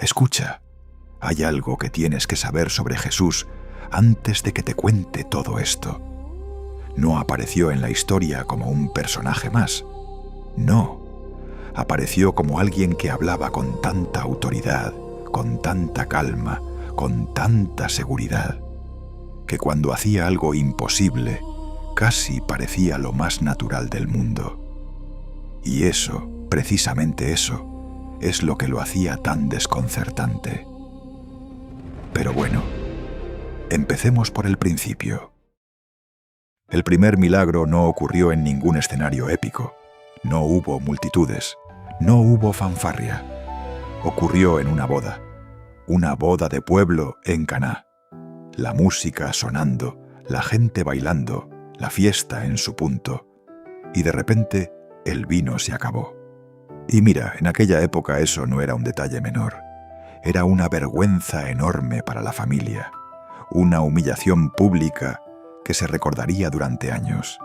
Escucha, hay algo que tienes que saber sobre Jesús antes de que te cuente todo esto. No apareció en la historia como un personaje más. No, apareció como alguien que hablaba con tanta autoridad, con tanta calma, con tanta seguridad, que cuando hacía algo imposible, casi parecía lo más natural del mundo. Y eso, precisamente eso, es lo que lo hacía tan desconcertante. Pero bueno, empecemos por el principio. El primer milagro no ocurrió en ningún escenario épico. No hubo multitudes, no hubo fanfarria. Ocurrió en una boda de pueblo en Caná. La música sonando, la gente bailando, la fiesta en su punto. Y de repente, el vino se acabó. Y mira, en aquella época eso no era un detalle menor. Era una vergüenza enorme para la familia, una humillación pública que se recordaría durante años.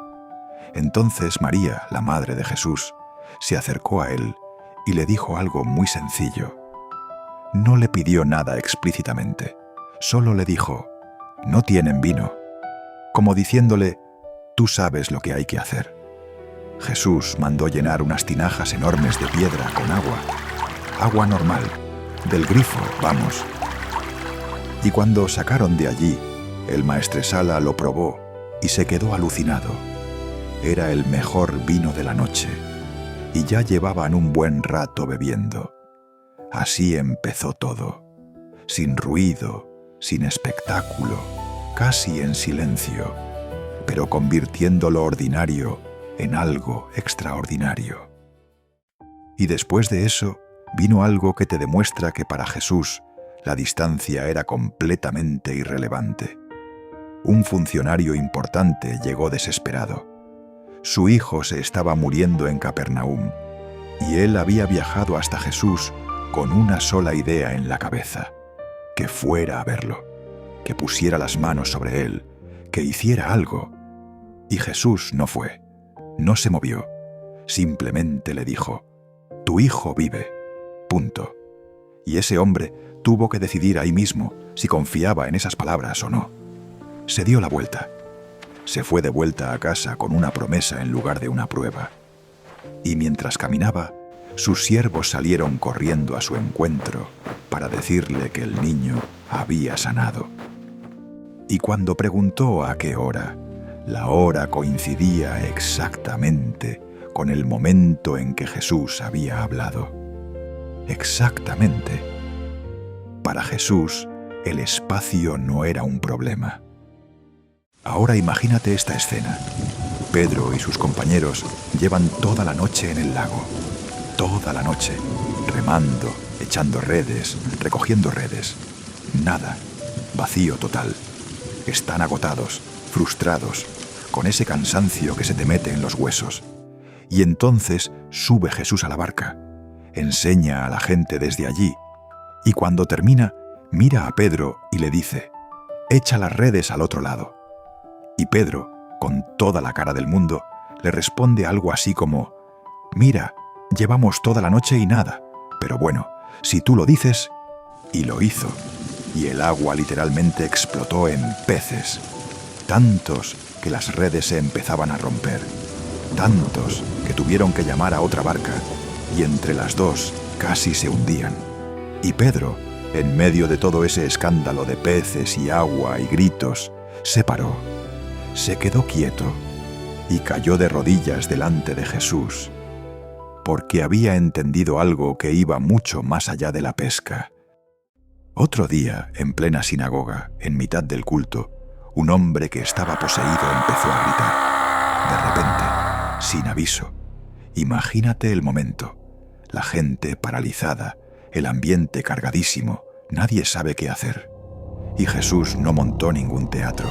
Entonces María, la madre de Jesús, se acercó a él y le dijo algo muy sencillo. No le pidió nada explícitamente, solo le dijo, «No tienen vino», como diciéndole, «Tú sabes lo que hay que hacer». Jesús mandó llenar unas tinajas enormes de piedra con agua normal, del grifo, vamos. Y cuando sacaron de allí, el maestresala lo probó y se quedó alucinado. Era el mejor vino de la noche, y ya llevaban un buen rato bebiendo. Así empezó todo, sin ruido, sin espectáculo, casi en silencio, pero convirtiendo lo ordinario en algo extraordinario. Y después de eso, vino algo que te demuestra que para Jesús la distancia era completamente irrelevante. Un funcionario importante llegó desesperado. Su hijo se estaba muriendo en Capernaum, y él había viajado hasta Jesús con una sola idea en la cabeza: que fuera a verlo, que pusiera las manos sobre él, que hiciera algo. Y Jesús no fue, no se movió, simplemente le dijo: «Tu hijo vive», punto. Y ese hombre tuvo que decidir ahí mismo si confiaba en esas palabras o no. Se dio la vuelta. Se fue de vuelta a casa con una promesa en lugar de una prueba. Y mientras caminaba, sus siervos salieron corriendo a su encuentro para decirle que el niño había sanado. Y cuando preguntó a qué hora, la hora coincidía exactamente con el momento en que Jesús había hablado. Exactamente. Para Jesús, el espacio no era un problema. Ahora imagínate esta escena. Pedro y sus compañeros llevan toda la noche en el lago. Toda la noche, remando, echando redes, recogiendo redes. Nada. Vacío total. Están agotados, frustrados, con ese cansancio que se te mete en los huesos. Y entonces sube Jesús a la barca, enseña a la gente desde allí, y cuando termina, mira a Pedro y le dice: «Echa las redes al otro lado». Y Pedro, con toda la cara del mundo, le responde algo así como: «Mira, llevamos toda la noche y nada, pero bueno, si tú lo dices». Y lo hizo, y el agua literalmente explotó en peces, tantos que las redes se empezaban a romper, tantos que tuvieron que llamar a otra barca, y entre las dos casi se hundían. Y Pedro, en medio de todo ese escándalo de peces y agua y gritos, se paró, se quedó quieto y cayó de rodillas delante de Jesús, porque había entendido algo que iba mucho más allá de la pesca. Otro día, en plena sinagoga, en mitad del culto, un hombre que estaba poseído empezó a gritar. De repente, sin aviso. Imagínate el momento. La gente paralizada, el ambiente cargadísimo, nadie sabe qué hacer. Y Jesús no montó ningún teatro,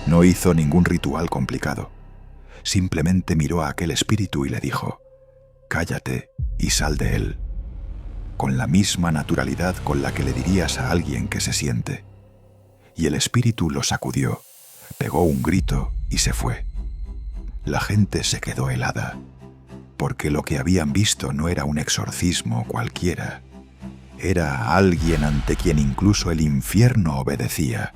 no hizo ningún ritual complicado. Simplemente miró a aquel espíritu y le dijo: «Cállate y sal de él», con la misma naturalidad con la que le dirías a alguien que se siente. Y el espíritu lo sacudió, pegó un grito y se fue. La gente se quedó helada, porque lo que habían visto no era un exorcismo cualquiera. Era alguien ante quien incluso el infierno obedecía.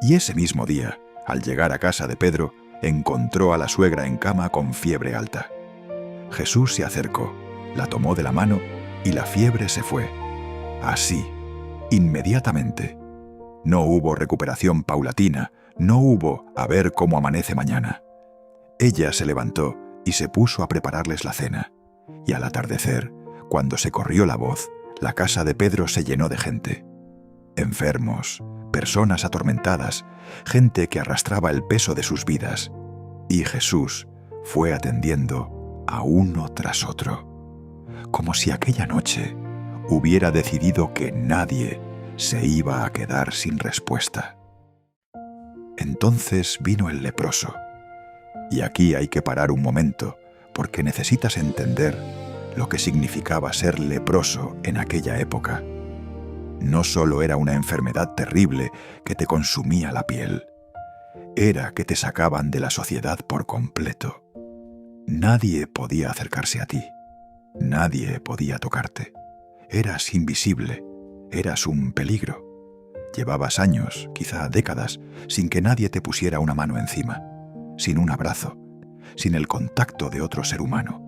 Y ese mismo día, al llegar a casa de Pedro, encontró a la suegra en cama con fiebre alta. Jesús se acercó, la tomó de la mano y la fiebre se fue. Así, inmediatamente. No hubo recuperación paulatina, no hubo a ver cómo amanece mañana. Ella se levantó y se puso a prepararles la cena. Y al atardecer, cuando se corrió la voz, la casa de Pedro se llenó de gente. Enfermos, personas atormentadas, gente que arrastraba el peso de sus vidas. Y Jesús fue atendiendo a uno tras otro, como si aquella noche hubiera decidido que nadie se iba a quedar sin respuesta. Entonces vino el leproso. Y aquí hay que parar un momento, porque necesitas entender lo que significaba ser leproso en aquella época. No solo era una enfermedad terrible que te consumía la piel, era que te sacaban de la sociedad por completo. Nadie podía acercarse a ti, nadie podía tocarte. Eras invisible, eras un peligro. Llevabas años, quizá décadas, sin que nadie te pusiera una mano encima, sin un abrazo, sin el contacto de otro ser humano.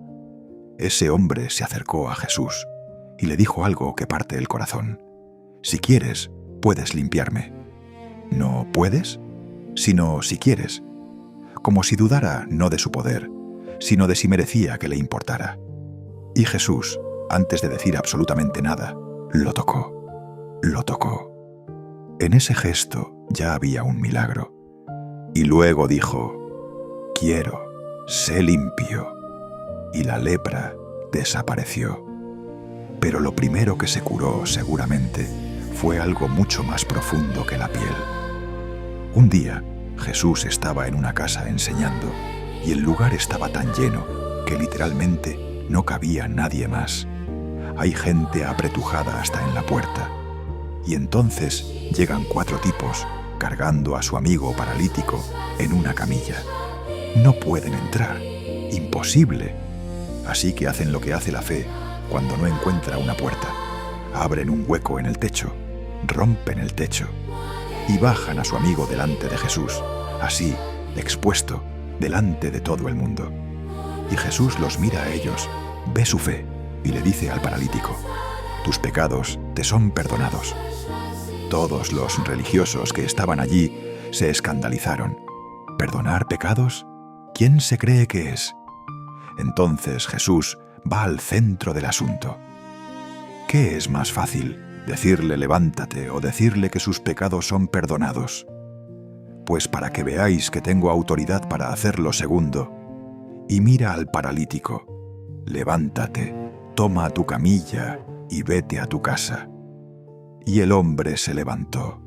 Ese hombre se acercó a Jesús y le dijo algo que parte el corazón. Si quieres, puedes limpiarme. No puedes, sino si quieres. Como si dudara no de su poder, sino de si merecía que le importara. Y Jesús, antes de decir absolutamente nada, lo tocó. Lo tocó. En ese gesto ya había un milagro. Y luego dijo: quiero, sé limpio. Y la lepra desapareció. Pero lo primero que se curó, seguramente, fue algo mucho más profundo que la piel. Un día, Jesús estaba en una casa enseñando, y el lugar estaba tan lleno que literalmente no cabía nadie más. Hay gente apretujada hasta en la puerta. Y entonces llegan 4 tipos cargando a su amigo paralítico en una camilla. No pueden entrar. Imposible. Así que hacen lo que hace la fe cuando no encuentra una puerta. Abren un hueco en el techo, rompen el techo y bajan a su amigo delante de Jesús, así, expuesto, delante de todo el mundo. Y Jesús los mira a ellos, ve su fe y le dice al paralítico: tus pecados te son perdonados. Todos los religiosos que estaban allí se escandalizaron. ¿Perdonar pecados? ¿Quién se cree que es? Entonces Jesús va al centro del asunto. ¿Qué es más fácil, decirle levántate o decirle que sus pecados son perdonados? Pues para que veáis que tengo autoridad para hacer lo segundo. Y mira al paralítico: levántate, toma tu camilla y vete a tu casa. Y el hombre se levantó,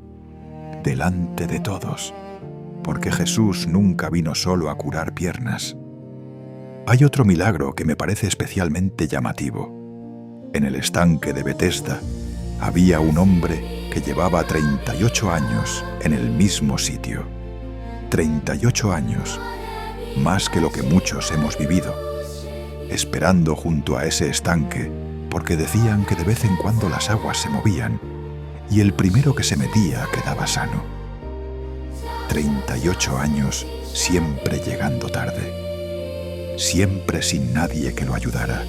delante de todos, porque Jesús nunca vino solo a curar piernas. Hay otro milagro que me parece especialmente llamativo. En el estanque de Betesda había un hombre que llevaba 38 años en el mismo sitio. 38 años, más que lo que muchos hemos vivido, esperando junto a ese estanque, porque decían que de vez en cuando las aguas se movían y el primero que se metía quedaba sano. 38 años siempre llegando tarde, siempre sin nadie que lo ayudara.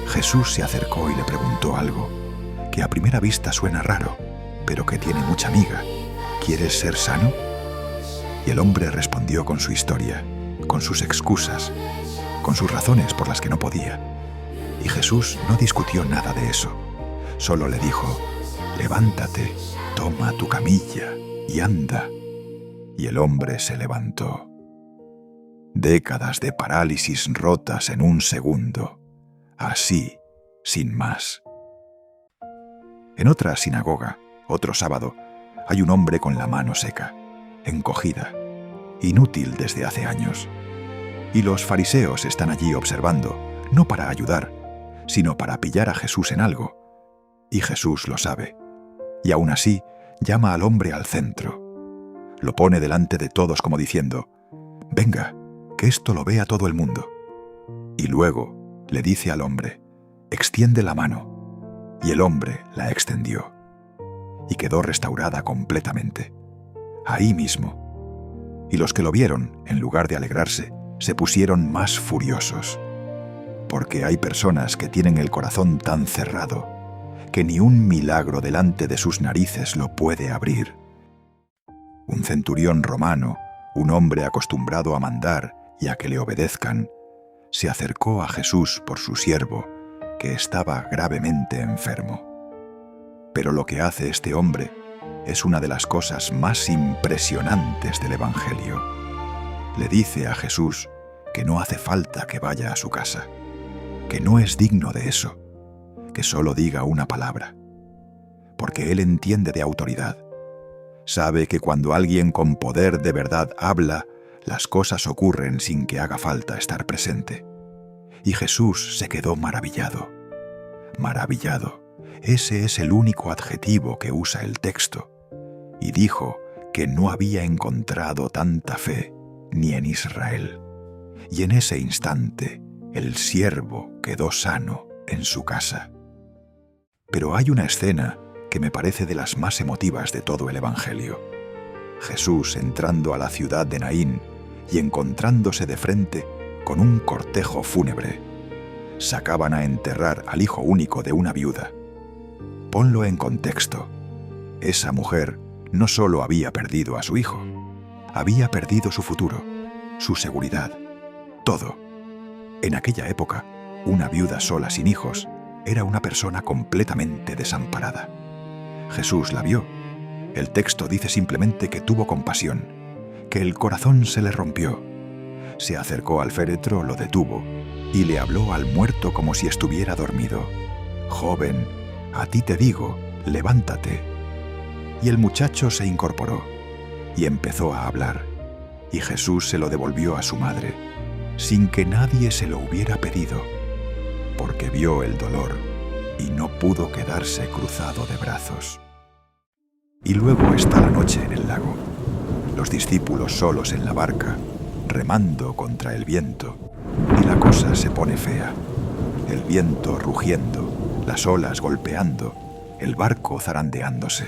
Jesús se acercó y le preguntó algo que a primera vista suena raro, pero que tiene mucha miga. ¿Quieres ser sano? Y el hombre respondió con su historia, con sus excusas, con sus razones por las que no podía. Y Jesús no discutió nada de eso, solo le dijo: levántate, toma tu camilla y anda. Y el hombre se levantó. Décadas de parálisis rotas en un segundo, así, sin más. En otra sinagoga, otro sábado, hay un hombre con la mano seca, encogida, inútil desde hace años. Y los fariseos están allí observando, no para ayudar, sino para pillar a Jesús en algo. Y Jesús lo sabe. Y aún así, llama al hombre al centro. Lo pone delante de todos como diciendo: venga, que esto lo vea todo el mundo. Y luego le dice al hombre: extiende la mano. y el hombre la extendió, y quedó restaurada completamente, ahí mismo. Y los que lo vieron, en lugar de alegrarse, se pusieron más furiosos, porque hay personas que tienen el corazón tan cerrado que ni un milagro delante de sus narices lo puede abrir. Un centurión romano, un hombre acostumbrado a mandar y a que le obedezcan, se acercó a Jesús por su siervo, que estaba gravemente enfermo. Pero lo que hace este hombre es una de las cosas más impresionantes del Evangelio. Le dice a Jesús que no hace falta que vaya a su casa, que no es digno de eso, que solo diga una palabra, porque él entiende de autoridad. Sabe que cuando alguien con poder de verdad habla, las cosas ocurren sin que haga falta estar presente. Y Jesús se quedó maravillado. Maravillado, ese es el único adjetivo que usa el texto. Y dijo que no había encontrado tanta fe ni en Israel. Y en ese instante, el siervo quedó sano en su casa. Pero hay una escena que me parece de las más emotivas de todo el Evangelio. Jesús entrando a la ciudad de Naín y encontrándose de frente con un cortejo fúnebre. Sacaban a enterrar al hijo único de una viuda. Ponlo en contexto. Esa mujer no solo había perdido a su hijo, había perdido su futuro, su seguridad, todo. En aquella época, una viuda sola sin hijos era una persona completamente desamparada. Jesús la vio. El texto dice simplemente que tuvo compasión, que el corazón se le rompió. Se acercó al féretro, lo detuvo y le habló al muerto como si estuviera dormido. «Joven, a ti te digo, levántate». Y el muchacho se incorporó y empezó a hablar, y Jesús se lo devolvió a su madre, sin que nadie se lo hubiera pedido, porque vio el dolor y no pudo quedarse cruzado de brazos. Y luego está la noche en el lago, los discípulos solos en la barca, remando contra el viento, y la cosa se pone fea. El viento rugiendo, las olas golpeando, el barco zarandeándose.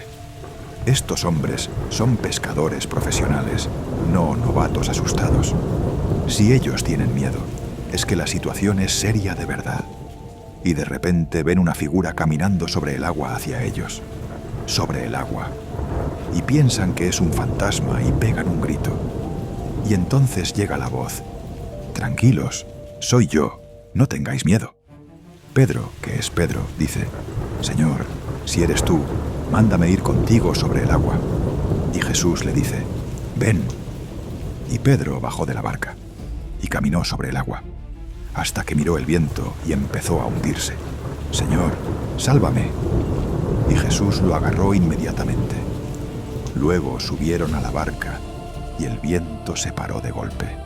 Estos hombres son pescadores profesionales, no novatos asustados. Si ellos tienen miedo, es que la situación es seria de verdad. Y de repente ven una figura caminando sobre el agua hacia ellos. Sobre el agua. Y piensan que es un fantasma y pegan un grito. Y entonces llega la voz. «Tranquilos, soy yo, no tengáis miedo». Pedro, que es Pedro, dice: «Señor, si eres tú, mándame ir contigo sobre el agua». Y Jesús le dice: «Ven». Y Pedro bajó de la barca y caminó sobre el agua, hasta que miró el viento y empezó a hundirse. «Señor, sálvame». Y Jesús lo agarró inmediatamente. Luego subieron a la barca y el viento se paró de golpe.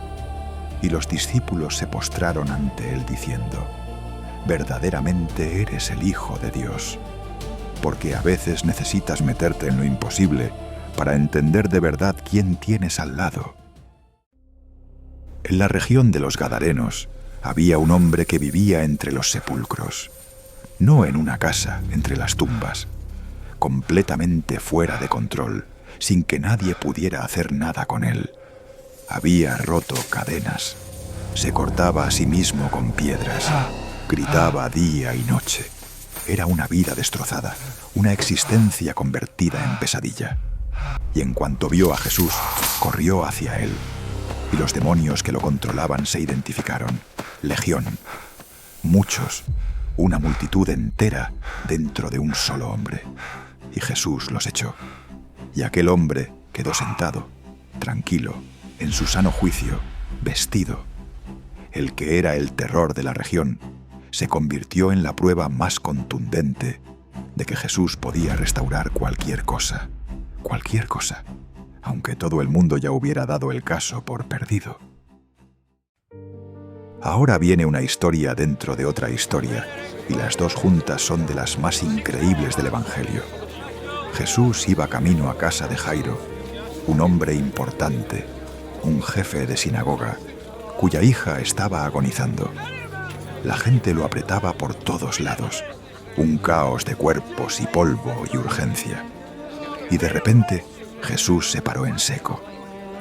Y los discípulos se postraron ante él diciendo: «Verdaderamente eres el Hijo de Dios». Porque a veces necesitas meterte en lo imposible para entender de verdad quién tienes al lado. En la región de los Gadarenos había un hombre que vivía entre los sepulcros, no en una casa entre las tumbas, completamente fuera de control, sin que nadie pudiera hacer nada con él. Había roto cadenas, se cortaba a sí mismo con piedras, gritaba día y noche. Era una vida destrozada, una existencia convertida en pesadilla. Y en cuanto vio a Jesús, corrió hacia él. Y los demonios que lo controlaban se identificaron. Legión. Muchos, una multitud entera dentro de un solo hombre. Y Jesús los echó. Y aquel hombre quedó sentado, tranquilo, en su sano juicio, vestido. El que era el terror de la región se convirtió en la prueba más contundente de que Jesús podía restaurar cualquier cosa, aunque todo el mundo ya hubiera dado el caso por perdido. Ahora viene una historia dentro de otra historia, y las dos juntas son de las más increíbles del Evangelio. Jesús iba camino a casa de Jairo, un hombre importante, un jefe de sinagoga, cuya hija estaba agonizando. La gente lo apretaba por todos lados, un caos de cuerpos y polvo y urgencia. Y de repente Jesús se paró en seco.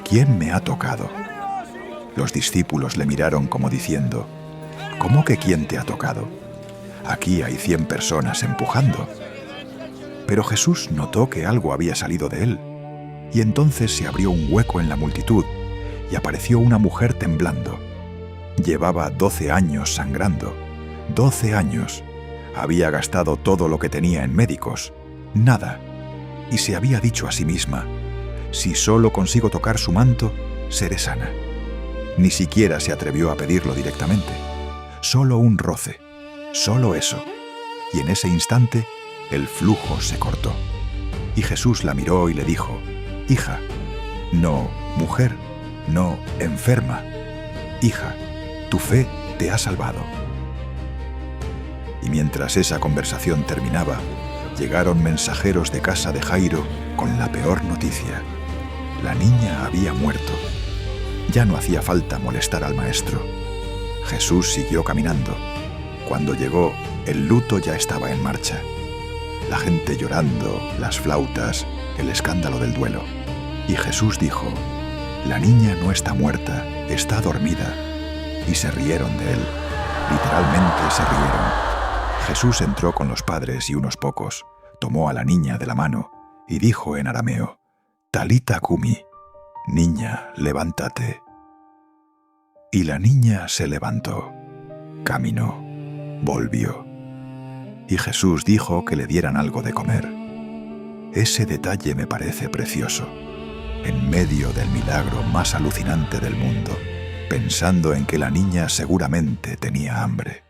¿Quién me ha tocado? Los discípulos le miraron como diciendo: ¿Cómo que quién te ha tocado? Aquí hay 100 personas empujando. Pero Jesús notó que algo había salido de él, y entonces se abrió un hueco en la multitud, y apareció una mujer temblando. Llevaba 12 años sangrando. 12 años. Había gastado todo lo que tenía en médicos. Nada. Y se había dicho a sí misma: si solo consigo tocar su manto, seré sana. Ni siquiera se atrevió a pedirlo directamente. Solo un roce. Solo eso. Y en ese instante, el flujo se cortó. Y Jesús la miró y le dijo: hija, no mujer, no enferma, hija, tu fe te ha salvado. Y mientras esa conversación terminaba, llegaron mensajeros de casa de Jairo con la peor noticia. La niña había muerto. Ya no hacía falta molestar al maestro. Jesús siguió caminando. Cuando llegó, el luto ya estaba en marcha. La gente llorando, las flautas, el escándalo del duelo. Y Jesús dijo: la niña no está muerta, está dormida. Y se rieron de él. Literalmente se rieron. Jesús entró con los padres y unos pocos, tomó a la niña de la mano y dijo en arameo: Talita cumi, niña, levántate. Y la niña se levantó, caminó, volvió. Y Jesús dijo que le dieran algo de comer. Ese detalle me parece precioso, en medio del milagro más alucinante del mundo, pensando en que la niña seguramente tenía hambre.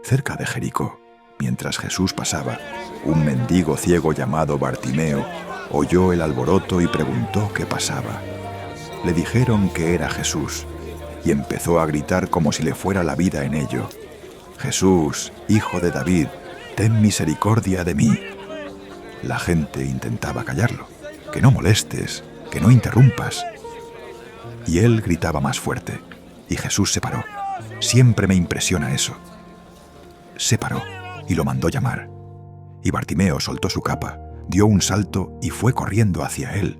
Cerca de Jericó, mientras Jesús pasaba, un mendigo ciego llamado Bartimeo oyó el alboroto y preguntó qué pasaba. Le dijeron que era Jesús, y empezó a gritar como si le fuera la vida en ello: Jesús, hijo de David, ten misericordia de mí. La gente intentaba callarlo: que no molestes, que no interrumpas. Y él gritaba más fuerte, y Jesús se paró. Siempre me impresiona eso. Se paró y lo mandó llamar. Y Bartimeo soltó su capa, dio un salto y fue corriendo hacia él.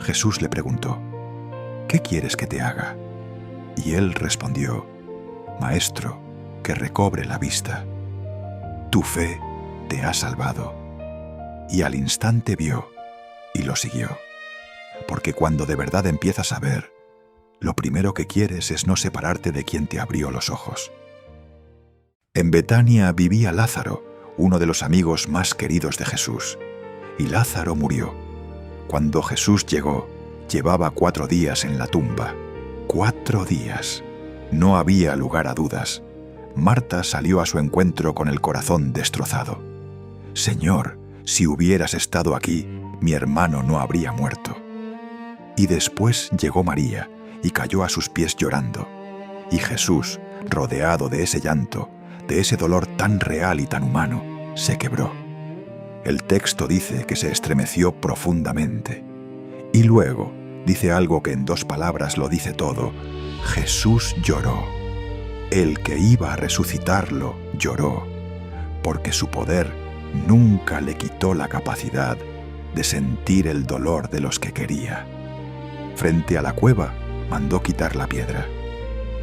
Jesús le preguntó: ¿qué quieres que te haga? Y él respondió: Maestro, que recobre la vista. Tu fe te ha salvado. Y al instante vio y lo siguió. Porque cuando de verdad empiezas a ver, lo primero que quieres es no separarte de quien te abrió los ojos. En Betania vivía Lázaro, uno de los amigos más queridos de Jesús. Y Lázaro murió. Cuando Jesús llegó, llevaba 4 días en la tumba. 4 días. No había lugar a dudas. Marta salió a su encuentro con el corazón destrozado. Señor, si hubieras estado aquí, mi hermano no habría muerto. Y después llegó María y cayó a sus pies llorando. Y Jesús, rodeado de ese llanto, de ese dolor tan real y tan humano, se quebró. El texto dice que se estremeció profundamente. Y luego dice algo que en 2 palabras lo dice todo: Jesús lloró. El que iba a resucitarlo lloró, porque su poder nunca le quitó la capacidad de sentir el dolor de los que quería. Frente a la cueva, mandó quitar la piedra.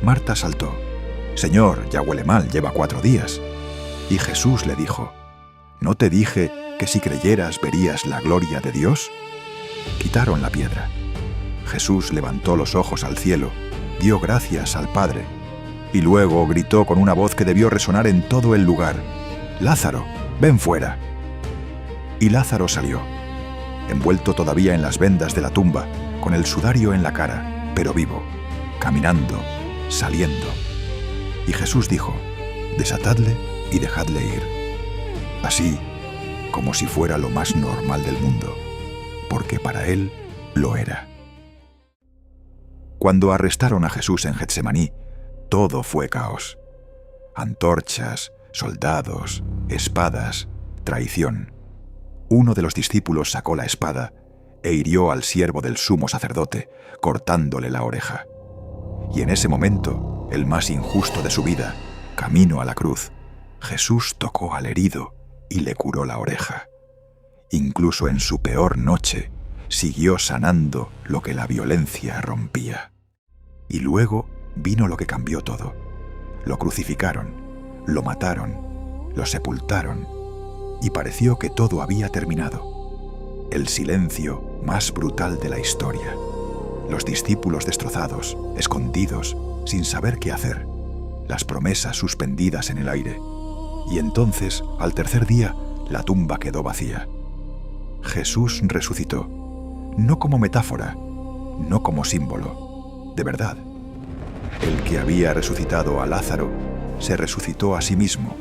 Marta saltó: Señor, ya huele mal, lleva 4 días. Y Jesús le dijo: ¿no te dije que si creyeras verías la gloria de Dios? Quitaron la piedra. Jesús levantó los ojos al cielo, dio gracias al Padre, y luego gritó con una voz que debió resonar en todo el lugar: Lázaro, ven fuera. Y Lázaro salió, envuelto todavía en las vendas de la tumba, con el sudario en la cara, pero vivo, caminando, saliendo. Y Jesús dijo: desatadle y dejadle ir. Así, como si fuera lo más normal del mundo, porque para él lo era. Cuando arrestaron a Jesús en Getsemaní, todo fue caos. Antorchas, soldados, espadas, traición. Uno de los discípulos sacó la espada e hirió al siervo del sumo sacerdote, cortándole la oreja. Y en ese momento, el más injusto de su vida, camino a la cruz, Jesús tocó al herido y le curó la oreja. Incluso en su peor noche, siguió sanando lo que la violencia rompía. Y luego vino lo que cambió todo. Lo crucificaron, lo mataron, lo sepultaron, y pareció que todo había terminado. El silencio más brutal de la historia. Los discípulos destrozados, escondidos, sin saber qué hacer. Las promesas suspendidas en el aire. Y entonces, al tercer día, la tumba quedó vacía. Jesús resucitó, no como metáfora, no como símbolo, de verdad. El que había resucitado a Lázaro se resucitó a sí mismo,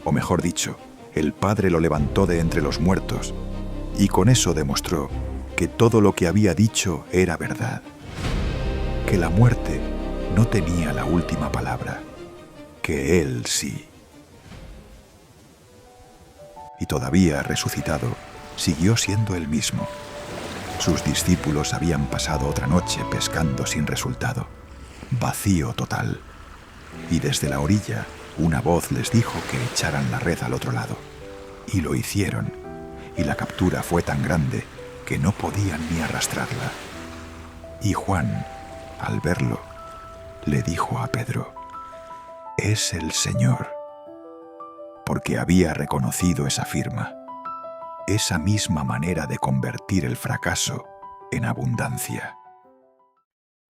o mejor dicho, el Padre lo levantó de entre los muertos, y con eso demostró que todo lo que había dicho era verdad, que la muerte no tenía la última palabra, que Él sí. Y todavía resucitado, siguió siendo el mismo. Sus discípulos habían pasado otra noche pescando sin resultado. Vacío total. Y desde la orilla, una voz les dijo que echaran la red al otro lado. Y lo hicieron. Y la captura fue tan grande que no podían ni arrastrarla. Y Juan, al verlo, le dijo a Pedro: «Es el Señor», porque había reconocido esa firma, esa misma manera de convertir el fracaso en abundancia.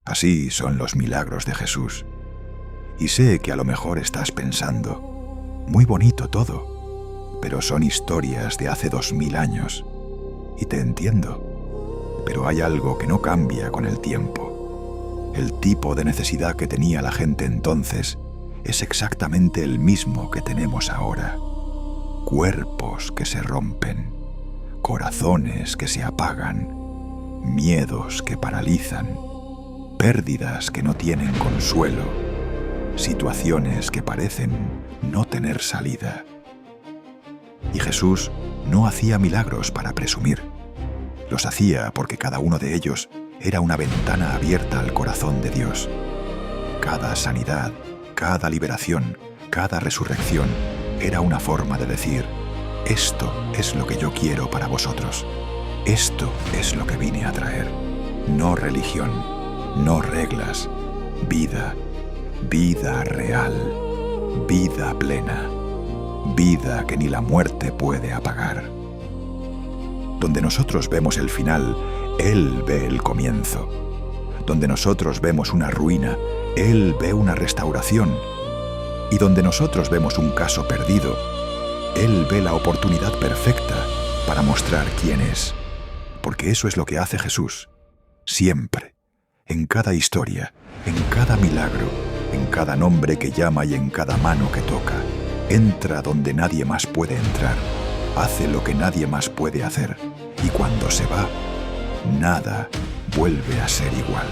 Así son los milagros de Jesús. Y sé que a lo mejor estás pensando, muy bonito todo, pero son historias de hace 2000 años. Y te entiendo, pero hay algo que no cambia con el tiempo. El tipo de necesidad que tenía la gente entonces es exactamente el mismo que tenemos ahora. Cuerpos que se rompen, corazones que se apagan, miedos que paralizan, pérdidas que no tienen consuelo, situaciones que parecen no tener salida. Y Jesús no hacía milagros para presumir. Los hacía porque cada uno de ellos era una ventana abierta al corazón de Dios. Cada sanidad, cada liberación, cada resurrección era una forma de decir: esto es lo que yo quiero para vosotros. Esto es lo que vine a traer. No religión, no reglas, vida, vida real, vida plena, vida que ni la muerte puede apagar. Donde nosotros vemos el final, Él ve el comienzo. Donde nosotros vemos una ruina, Él ve una restauración. Y donde nosotros vemos un caso perdido, Él ve la oportunidad perfecta para mostrar quién es. Porque eso es lo que hace Jesús. Siempre. En cada historia, en cada milagro, en cada nombre que llama y en cada mano que toca. Entra donde nadie más puede entrar. Hace lo que nadie más puede hacer. Y cuando se va, nada vuelve a ser igual.